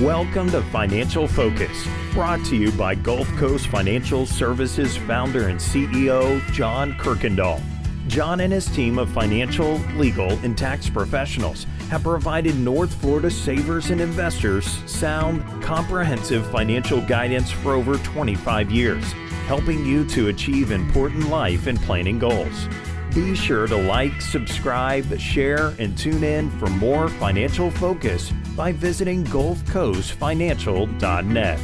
Welcome to Financial Focus, brought to you by Gulf Coast Financial Services founder and CEO, John Kuykendall. John and his team of financial, legal, and tax professionals have provided North Florida savers and investors sound, comprehensive financial guidance for over 25 years, helping you to achieve important life and planning goals. Be sure to like, subscribe, share, and tune in for more Financial Focus by visiting GulfCoastFinancial.net.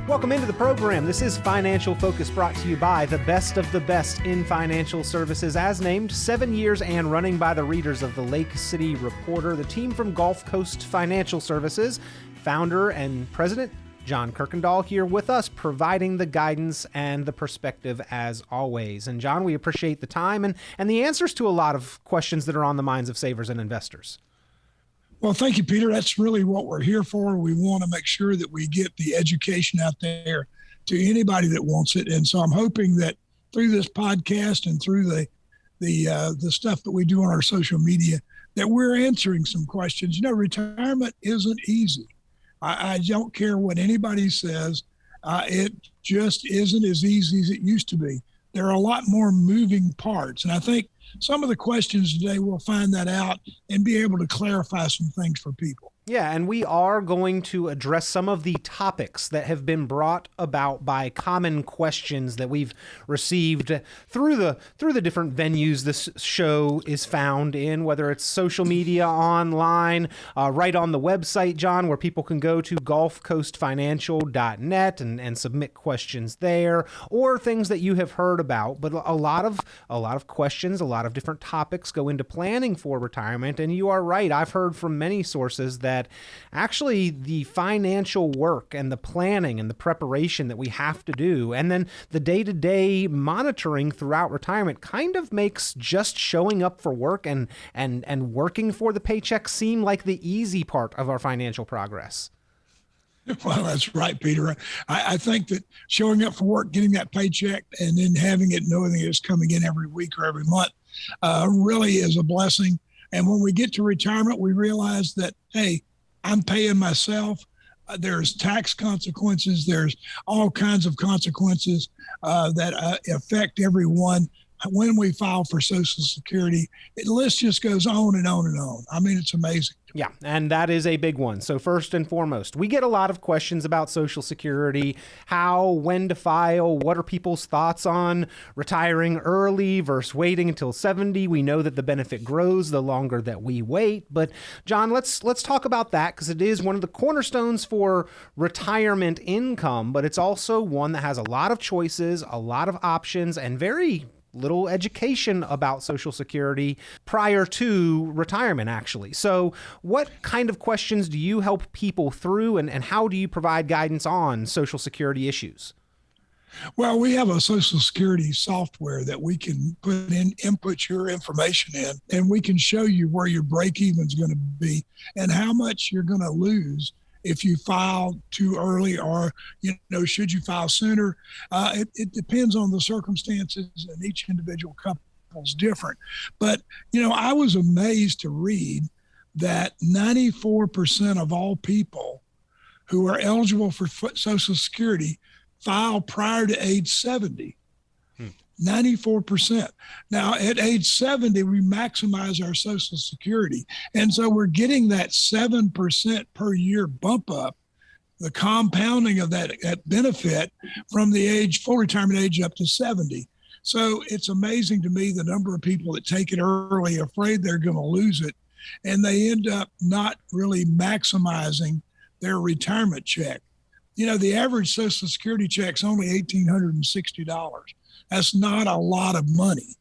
Welcome into the program. This is Financial Focus, brought to you by the best of the best in financial services, as named 7 years and running by the readers of the Lake City Reporter, the team from Gulf Coast Financial Services, founder and president John Kuykendall here with us, providing the guidance and the perspective as always. And John, we appreciate the time and the answers to a lot of questions that are on the minds of savers and investors. Well, thank you, Peter. That's really what we're here for. We want to make sure that we get the education out there to anybody that wants it. And so I'm hoping that through this podcast and through the stuff that we do on our social media, that we're answering some questions. You know, retirement isn't easy. I don't care what anybody says. It just isn't as easy as it used to be. There are a lot more moving parts. And I think some of the questions today will find that out and be able to clarify some things for people. Yeah, and we are going to address some of the topics that have been brought about by common questions that we've received through the different venues this show is found in, whether it's social media, online, right on the website, John, where people can go to GulfCoastFinancial.net and submit questions there, or things that you have heard about. But a lot of questions, a lot of different topics go into planning for retirement, and you are right. I've heard from many sources that actually the financial work and the planning and the preparation that we have to do, and then the day-to-day monitoring throughout retirement, kind of makes just showing up for work and working for the paycheck seem like the easy part of our financial progress. Well, that's right, Peter. I think that showing up for work, getting that paycheck, and then having it, knowing that it's coming in every week or every month, really is a blessing. And when we get to retirement, we realize that, hey, I'm paying myself. There's tax consequences. There's all kinds of consequences that affect everyone when we file for Social Security. The list just goes on and on and on. I mean, it's amazing. Yeah, and that is a big one. So first and foremost, we get a lot of questions about Social Security, how, when to file, what are people's thoughts on retiring early versus waiting until 70. We know that the benefit grows the longer that we wait. But John, let's talk about that, because it is one of the cornerstones for retirement income, but it's also one that has a lot of choices, a lot of options, and very little education about Social Security prior to retirement, actually. So what kind of questions do you help people through, and how do you provide guidance on Social Security issues? Well, we have a Social Security software that we can input your information in, and we can show you where your break even is going to be and how much you're going to lose if you file too early, or, should you file sooner? It depends on the circumstances, and each individual couple is different. But, I was amazed to read that 94% of all people who are eligible for Social Security file prior to age 70. 94%. Now, at age 70, we maximize our Social Security. And so we're getting that 7% per year bump up, the compounding of that benefit from the full retirement age up to 70. So it's amazing to me the number of people that take it early, afraid they're going to lose it, and they end up not really maximizing their retirement check. The average Social Security check's only $1,860. That's not a lot of money.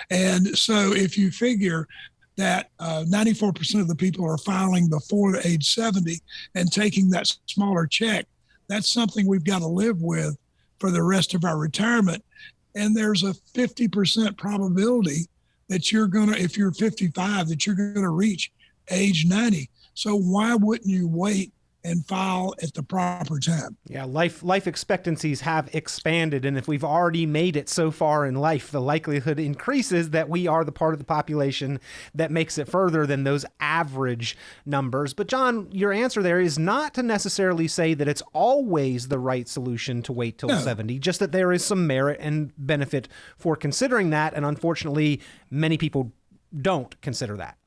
And so if you figure that 94% of the people are filing before age 70 and taking that smaller check, that's something we've got to live with for the rest of our retirement. And there's a 50% probability that if you're 55, that you're going to reach age 90. So why wouldn't you wait and file at the proper time. Yeah, life expectancies have expanded, and if we've already made it so far in life, the likelihood increases that we are the part of the population that makes it further than those average numbers. But John, your answer there is not to necessarily say that it's always the right solution to wait till 70, just that there is some merit and benefit for considering that, and unfortunately, many people don't consider that.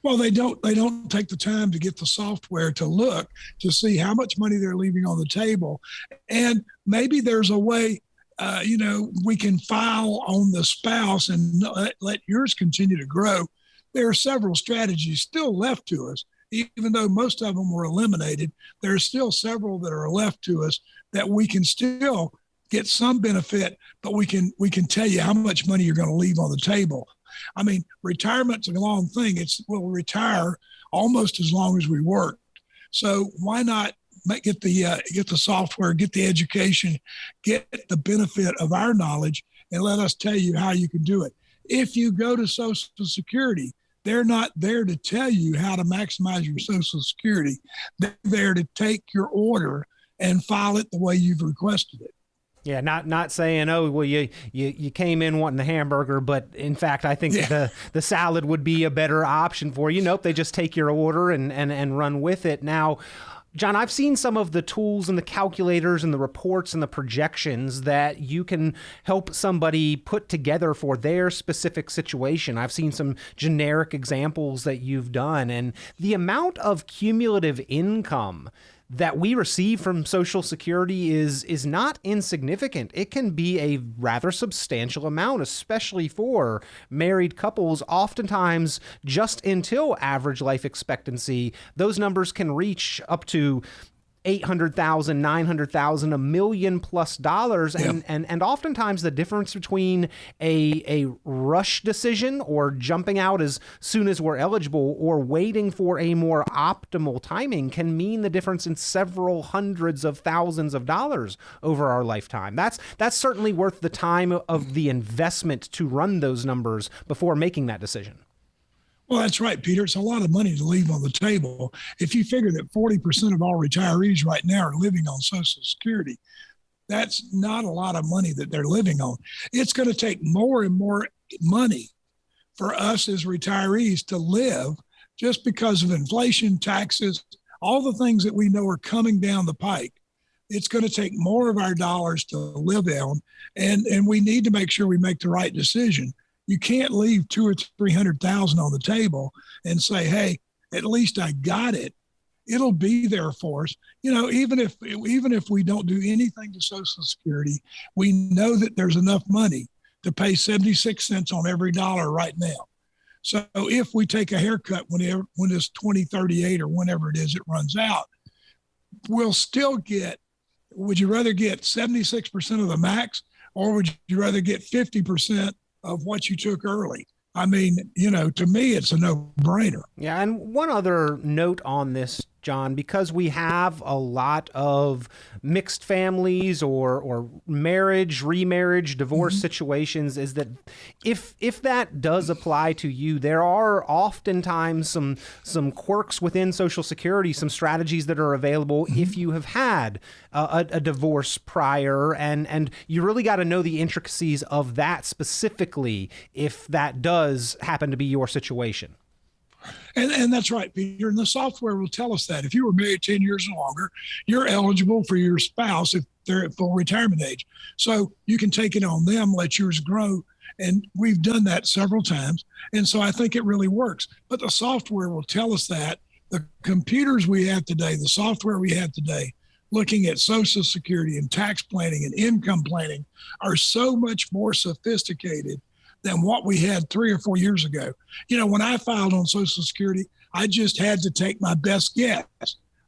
Well, they don't take the time to get the software to look to see how much money they're leaving on the table. And maybe there's a way, we can file on the spouse and let yours continue to grow. There are several strategies still left to us. Even though most of them were eliminated, there are still several that are left to us that we can still get some benefit, but we can tell you how much money you're going to leave on the table. I mean, retirement's a long thing. We'll retire almost as long as we work. So why not get the software, get the education, get the benefit of our knowledge, and let us tell you how you can do it. If you go to Social Security, they're not there to tell you how to maximize your Social Security. They're there to take your order and file it the way you've requested it. Yeah, not saying, oh, well, you came in wanting the hamburger, but in fact, I think the salad would be a better option for you. Nope, they just take your order and run with it. Now, John, I've seen some of the tools and the calculators and the reports and the projections that you can help somebody put together for their specific situation. I've seen some generic examples that you've done, and the amount of cumulative income that we receive from Social Security is not insignificant. It can be a rather substantial amount, especially for married couples. Oftentimes, just until average life expectancy, those numbers can reach up to $800,000, $900,000, $1 million plus. And oftentimes the difference between a rush decision or jumping out as soon as we're eligible or waiting for a more optimal timing can mean the difference in several hundreds of thousands of dollars over our lifetime. That's certainly worth the time of the investment to run those numbers before making that decision. Well, that's right, Peter. It's a lot of money to leave on the table. If you figure that 40% of all retirees right now are living on Social Security, that's not a lot of money that they're living on. It's going to take more and more money for us as retirees to live just because of inflation, taxes, all the things that we know are coming down the pike. It's going to take more of our dollars to live on, and we need to make sure we make the right decision. You can't leave $200,000 or $300,000 on the table and say, "Hey, at least I got it." It'll be there for us. Even if we don't do anything to Social Security, we know that there's enough money to pay 76 cents on every dollar right now. So if we take a haircut when it's 2038 or whenever it is it runs out, we'll still get. Would you rather get 76% of the max, or would you rather get 50% of what you took early? I mean, to me, it's a no-brainer. Yeah, and one other note on this, John, because we have a lot of mixed families or marriage, remarriage, divorce situations, is that if that does apply to you, there are oftentimes some quirks within Social Security, some strategies that are available if you have had a divorce prior, and you really got to know the intricacies of that specifically if that does happen to be your situation. And that's right, Peter. And the software will tell us that if you were married 10 years or longer, you're eligible for your spouse if they're at full retirement age. So you can take it on them, let yours grow. And we've done that several times. And so I think it really works. But the software will tell us that. The computers we have today, the software we have today, looking at Social Security and tax planning and income planning are so much more sophisticated than what we had 3 or 4 years ago. When I filed on Social Security, I just had to take my best guess.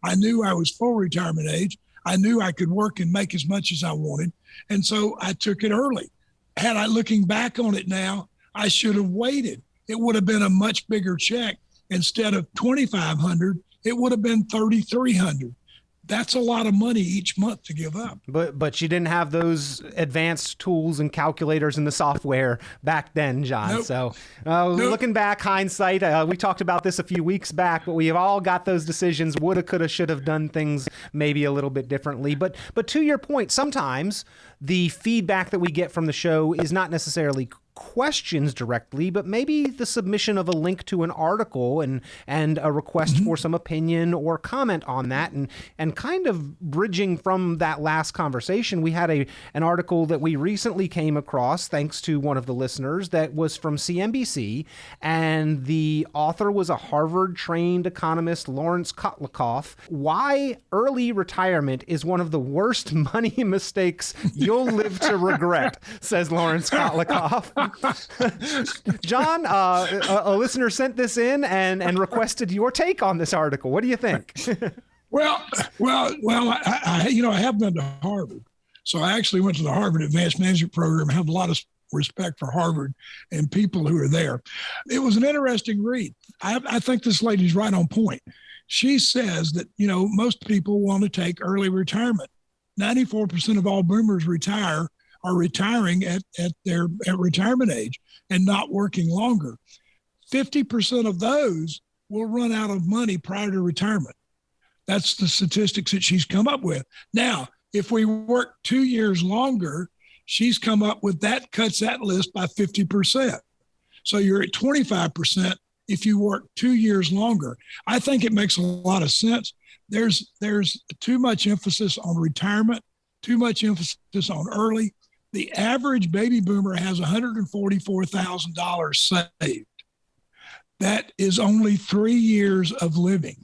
I knew I was full retirement age. I knew I could work and make as much as I wanted. And so I took it early. Had I, looking back on it now, I should have waited. It would have been a much bigger check. Instead of $2,500, it would have been $3,300. That's a lot of money each month to give up. But you didn't have those advanced tools and calculators and the software back then, John. Nope. So Nope. looking back, hindsight, we talked about this a few weeks back, but we have all got those decisions, woulda, coulda, should have done things maybe a little bit differently. But to your point, sometimes the feedback that we get from the show is not necessarily questions directly, but maybe the submission of a link to an article and a request for some opinion or comment on that. And kind of bridging from that last conversation, we had an article that we recently came across, thanks to one of the listeners, that was from CNBC. And the author was a Harvard-trained economist, Lawrence Kotlikoff. Why early retirement is one of the worst money mistakes you'll live to regret, says Lawrence Kotlikoff. John, a listener sent this in and requested your take on this article. What do you think? Well, I have been to Harvard. So I actually went to the Harvard Advanced Management Program. I have a lot of respect for Harvard and people who are there. It was an interesting read. I think this lady's right on point. She says that, most people want to take early retirement. 94% of all boomers are retiring at retirement age and not working longer. 50% of those will run out of money prior to retirement. That's the statistics that she's come up with. Now, if we work 2 years longer, she's come up with that cuts that list by 50%. So you're at 25% if you work 2 years longer. I think it makes a lot of sense. There's too much emphasis on retirement, too much emphasis on early. The average baby boomer has $144,000 saved. That is only 3 years of living.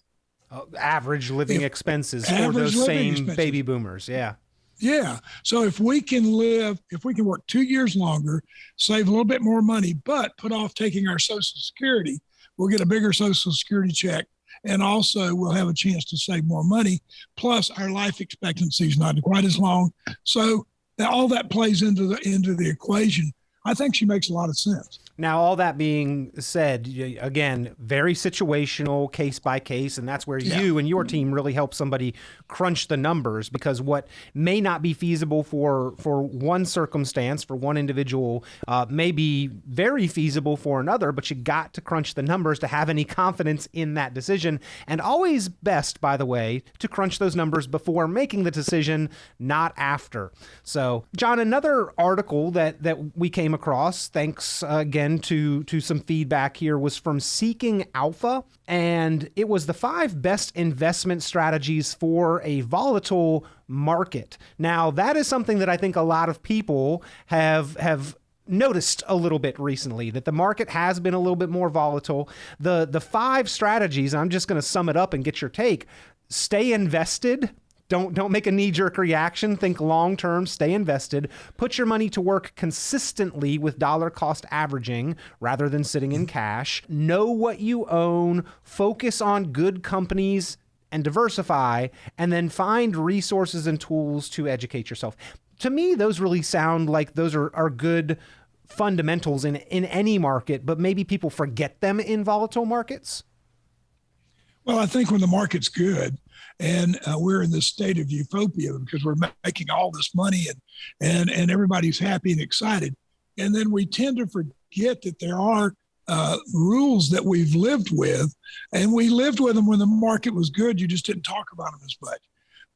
Average living expenses for those same baby boomers. Yeah. Yeah. So if we can work 2 years longer, save a little bit more money, but put off taking our Social Security, we'll get a bigger Social Security check. And also we'll have a chance to save more money. Plus our life expectancy is not quite as long. So all that plays into the equation. I think she makes a lot of sense. Now, all that being said, again, very situational, case by case, and that's where you and your team really help somebody crunch the numbers, because what may not be feasible for one circumstance, for one individual, may be very feasible for another, but you got to crunch the numbers to have any confidence in that decision. And always best, by the way, to crunch those numbers before making the decision, not after. So, John, another article that we came across, thanks again to some feedback here, was from Seeking Alpha, and it was the 5 best investment strategies for a volatile market. Now, that is something that I think a lot of people have noticed a little bit recently, that the market has been a little bit more volatile. The 5 strategies, and I'm just going to sum it up and get your take. Stay invested. Don't make a knee-jerk reaction. Think long-term, stay invested. Put your money to work consistently with dollar cost averaging rather than sitting in cash. Know what you own. Focus on good companies and diversify, and then find resources and tools to educate yourself. To me, those really sound like those are good fundamentals in any market, but maybe people forget them in volatile markets. Well, I think when the market's good, and we're in this state of euphoria because we're making all this money and everybody's happy and excited. And then we tend to forget that there are rules that we've lived with, and we lived with them when the market was good. You just didn't talk about them as much.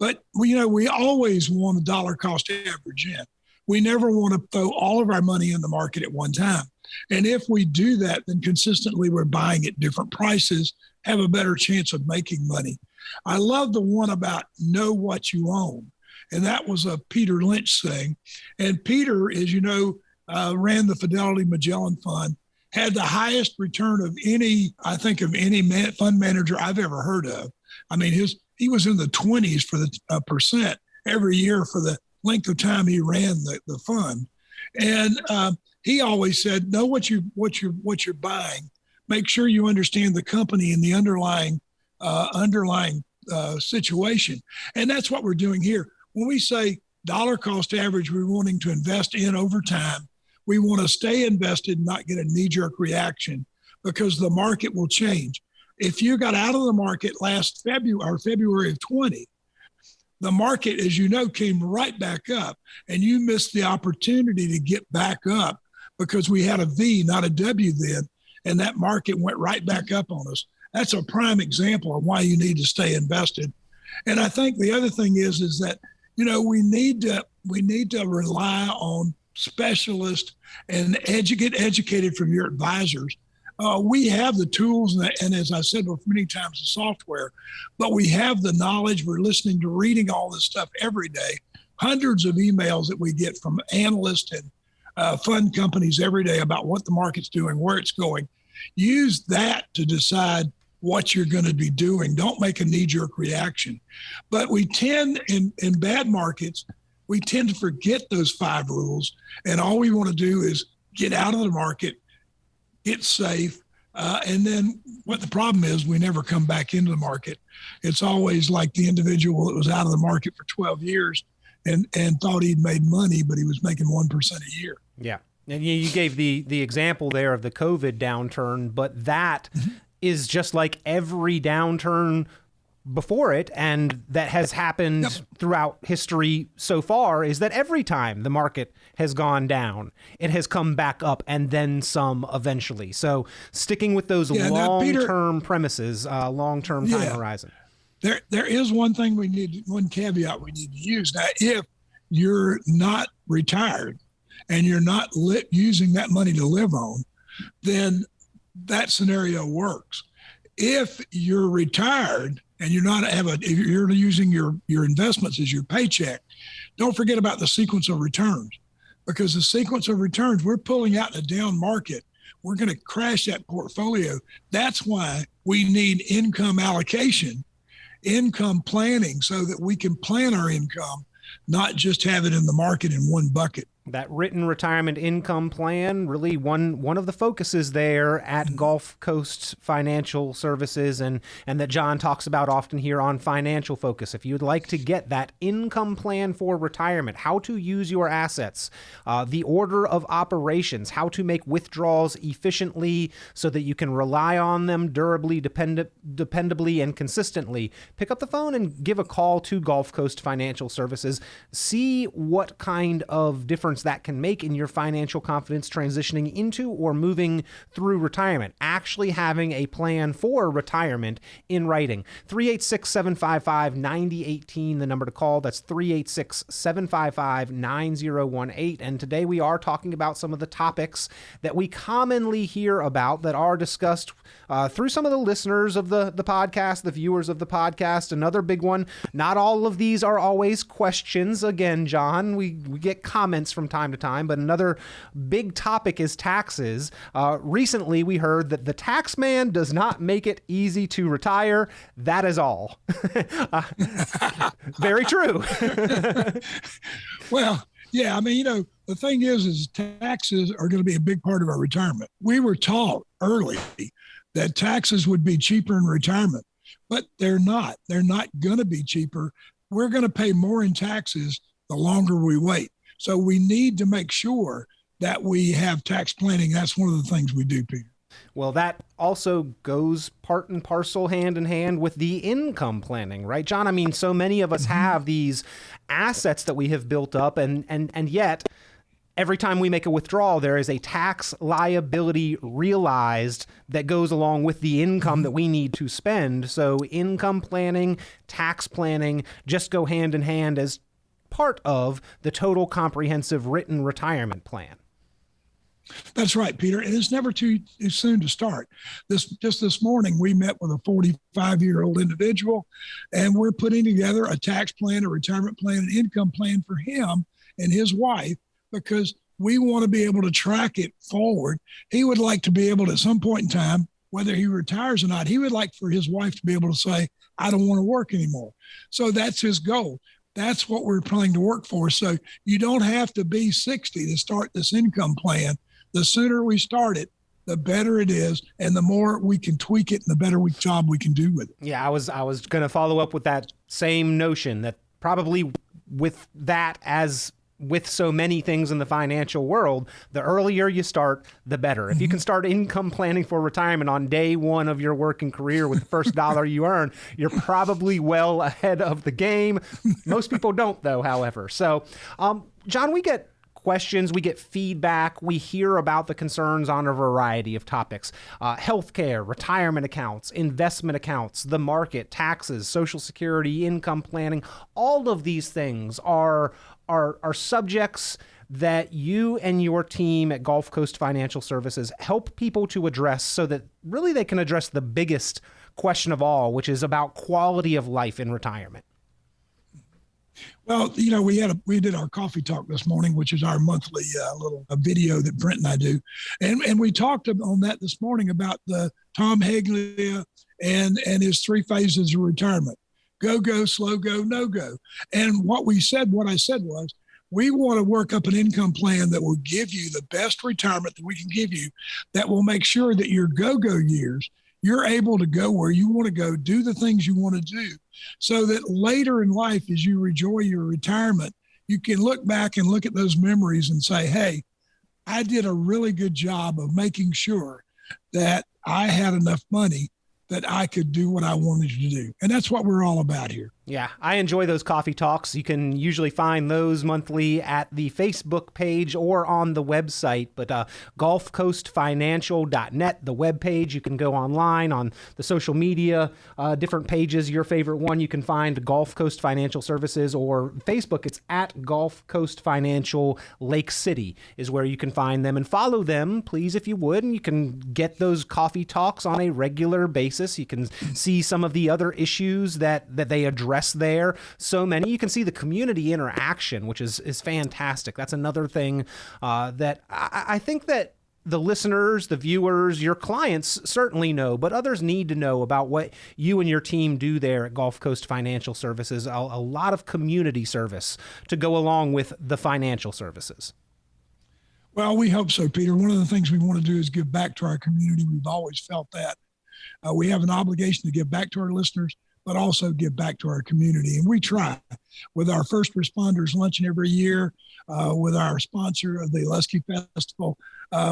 But we always want a dollar cost average in. We never want to throw all of our money in the market at one time. And if we do that, then consistently we're buying at different prices, have a better chance of making money. I love the one about know what you own. And that was a Peter Lynch thing. And Peter, as you know, ran the Fidelity Magellan Fund, had the highest return of any fund manager I've ever heard of. I mean, he was in the 20s for the percent every year for the length of time he ran the fund. And he always said, know what you're buying. Make sure you understand the company and the underlying situation. And that's what we're doing here. When we say dollar cost average, we're wanting to invest in over time. We want to stay invested, not get a knee-jerk reaction, because the market will change. If you got out of the market last February of 20, the market, as you know, came right back up, and you missed the opportunity to get back up because we had a V, not a W then, and that market went right back up on us. That's a prime example of why you need to stay invested. And I think the other thing is that, we need to rely on specialists and get educated from your advisors. We have the tools and as I said many times, the software, but we have the knowledge. We're listening to reading all this stuff every day, hundreds of emails that we get from analysts and fund companies every day about what the market's doing, where it's going. Use that to decide what you're going to be doing. Don't make a knee-jerk reaction. But we tend, in bad markets, we tend to forget those 5 rules, and all we want to do is get out of the market, get safe, and then what the problem is, we never come back into the market. It's always like the individual that was out of the market for 12 years and thought he'd made money, but he was making 1% a year. Yeah. And you gave the example there of the COVID downturn, but that is just like every downturn before it, and that has happened throughout history so far, is that every time the market has gone down, it has come back up and then some eventually. So sticking with those long-term premises, long-term time horizon. There is one thing one caveat we need to use. Now, if you're not retired and you're not using that money to live on, then that scenario works. If you're retired and if you're using your investments as your paycheck, don't forget about the sequence of returns, because the sequence of returns, we're pulling out in a down market. We're going to crash that portfolio. That's why we need income allocation, income planning, so that we can plan our income, not just have it in the market in one bucket. That written retirement income plan, really one of the focuses there at Gulf Coast Financial Services, and that John talks about often here on Financial Focus. If you'd like to get that income plan for retirement, how to use your assets, the order of operations, how to make withdrawals efficiently so that you can rely on them durably, dependably, and consistently, pick up the phone and give a call to Gulf Coast Financial Services. See what kind of difference that can make in your financial confidence transitioning into or moving through retirement. Actually having a plan for retirement in writing. 386-755-9018, the number to call. That's 386-755-9018. And today we are talking about some of the topics that we commonly hear about that are discussed through some of the listeners of the podcast, the viewers of the podcast. Another big one, not all of these are always questions. Again, John, we get comments from time to time, but another big topic is taxes. Recently, we heard that the tax man does not make it easy to retire. That is all. Very true. Well, yeah, I mean, the thing is taxes are going to be a big part of our retirement. We were taught early that taxes would be cheaper in retirement, but they're not. They're not going to be cheaper. We're going to pay more in taxes the longer we wait. So we need to make sure that we have tax planning. That's one of the things we do, Peter. Well, that also goes part and parcel, hand in hand with the income planning, right, John? I mean, so many of us have these assets that we have built up, and yet every time we make a withdrawal, there is a tax liability realized that goes along with the income that we need to spend. So income planning, tax planning just go hand in hand as part of the total comprehensive written retirement plan. That's right, Peter. And it's never too soon to start. Just this morning, we met with a 45-year-old individual, and we're putting together a tax plan, a retirement plan, an income plan for him and his wife, because we want to be able to track it forward. He would like to be able to, at some point in time, whether he retires or not, he would like for his wife to be able to say, I don't want to work anymore. So that's his goal. That's what we're planning to work for. So you don't have to be 60 to start this income plan. The sooner we start it, the better it is, and the more we can tweak it, and the better job we can do with it. Yeah, I was going to follow up with that same notion that probably with that as with so many things in the financial world, the earlier you start, the better. If you can start income planning for retirement on day one of your working career with the first dollar you earn, you're probably well ahead of the game. Most people don't, though, however. So, John, we get questions, we get feedback, we hear about the concerns on a variety of topics. Healthcare, retirement accounts, investment accounts, the market, taxes, Social Security, income planning. All of these things are subjects that you and your team at Gulf Coast Financial Services help people to address so that really they can address the biggest question of all, which is about quality of life in retirement. Well, we did our coffee talk this morning, which is our monthly little video that Brent and I do. And we talked on that this morning about the Tom Haglia and his 3 phases of retirement: go, slow go, no go. And what I said was, we want to work up an income plan that will give you the best retirement that we can give you, that will make sure that your go years, you're able to go where you want to go, do the things you want to do, so that later in life, as you enjoy your retirement, you can look back and look at those memories and say, hey, I did a really good job of making sure that I had enough money that I could do what I wanted to do. And that's what we're all about here. Yeah, I enjoy those coffee talks. You can usually find those monthly at the Facebook page or on the website, but gulfcoastfinancial.net, the webpage. You can go online on the social media, different pages. Your favorite one, you can find Gulf Coast Financial Services, or Facebook, it's at Gulf Coast Financial Lake City is where you can find them. And follow them, please, if you would, and you can get those coffee talks on a regular basis. You can see some of the other issues that they address there. So many. You can see the community interaction, which is fantastic. That's another thing that I think that the listeners, the viewers, your clients certainly know, but others need to know about what you and your team do there at Gulf Coast Financial Services. A lot of community service to go along with the financial services. Well, we hope so, Peter. One of the things we want to do is give back to our community. We've always felt that. We have an obligation to give back to our listeners, but also give back to our community. And we try with our first responders luncheon every year, with our sponsor of the Lusky Festival,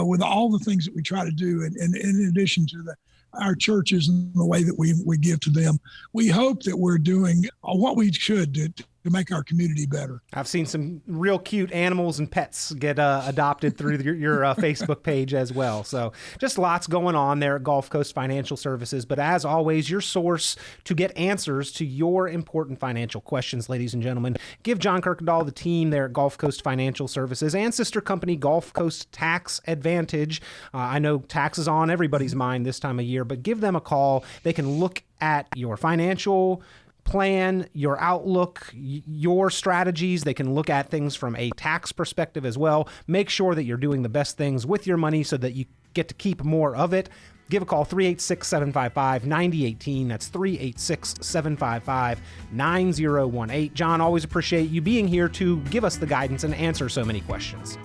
with all the things that we try to do. And in addition to our churches and the way that we give to them, we hope that we're doing what we should do to make our community better. I've seen some real cute animals and pets get adopted through your Facebook page as well. So just lots going on there at Gulf Coast Financial Services. But as always, your source to get answers to your important financial questions, ladies and gentlemen. Give John Kuykendall, the team there at Gulf Coast Financial Services, and sister company Gulf Coast Tax Advantage. I know tax is on everybody's mind this time of year, but give them a call. They can look at your financial plan, your outlook, your strategies. They can look at things from a tax perspective as well. Make sure that you're doing the best things with your money so that you get to keep more of it. Give a call, 386-755-9018. That's 386-755-9018. John, always appreciate you being here to give us the guidance and answer so many questions.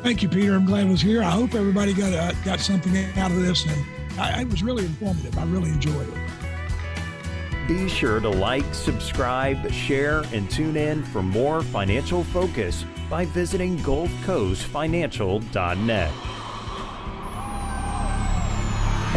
Thank you, Peter. I'm glad I was here. I hope everybody got something out of this, and it was really informative. I really enjoyed it. Be sure to like, subscribe, share, and tune in for more financial focus by visiting GulfCoastFinancial.net.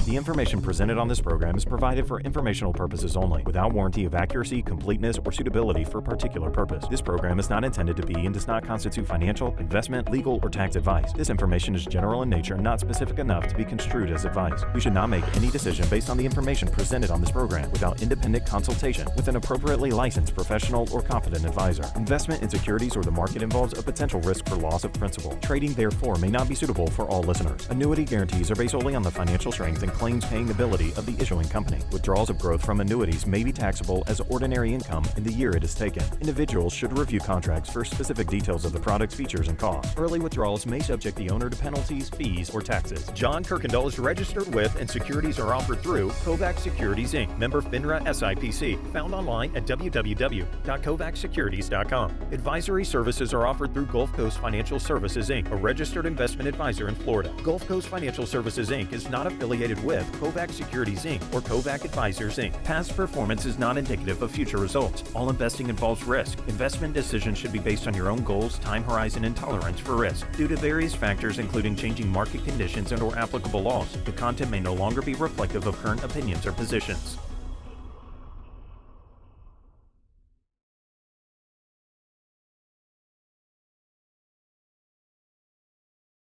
The information presented on this program is provided for informational purposes only, without warranty of accuracy, completeness, or suitability for a particular purpose. This program is not intended to be and does not constitute financial, investment, legal, or tax advice. This information is general in nature and not specific enough to be construed as advice. You should not make any decision based on the information presented on this program without independent consultation with an appropriately licensed professional or competent advisor. Investment in securities or the market involves a potential risk for loss of principal. Trading, therefore, may not be suitable for all listeners. Annuity guarantees are based solely on the financial strength and claims-paying ability of the issuing company. Withdrawals of growth from annuities may be taxable as ordinary income in the year it is taken. Individuals should review contracts for specific details of the product's features and costs. Early withdrawals may subject the owner to penalties, fees, or taxes. John Kuykendall is registered with and securities are offered through Kovac Securities, Inc., member FINRA SIPC, found online at www.kovacsecurities.com. Advisory services are offered through Gulf Coast Financial Services, Inc., a registered investment advisor in Florida. Gulf Coast Financial Services, Inc. is not affiliated with Kovac Securities Inc. or Kovac Advisors Inc. Past performance is not indicative of future results. All investing involves risk. Investment decisions should be based on your own goals, time horizon, and tolerance for risk. Due to various factors including changing market conditions and/or applicable laws, the content may no longer be reflective of current opinions or positions.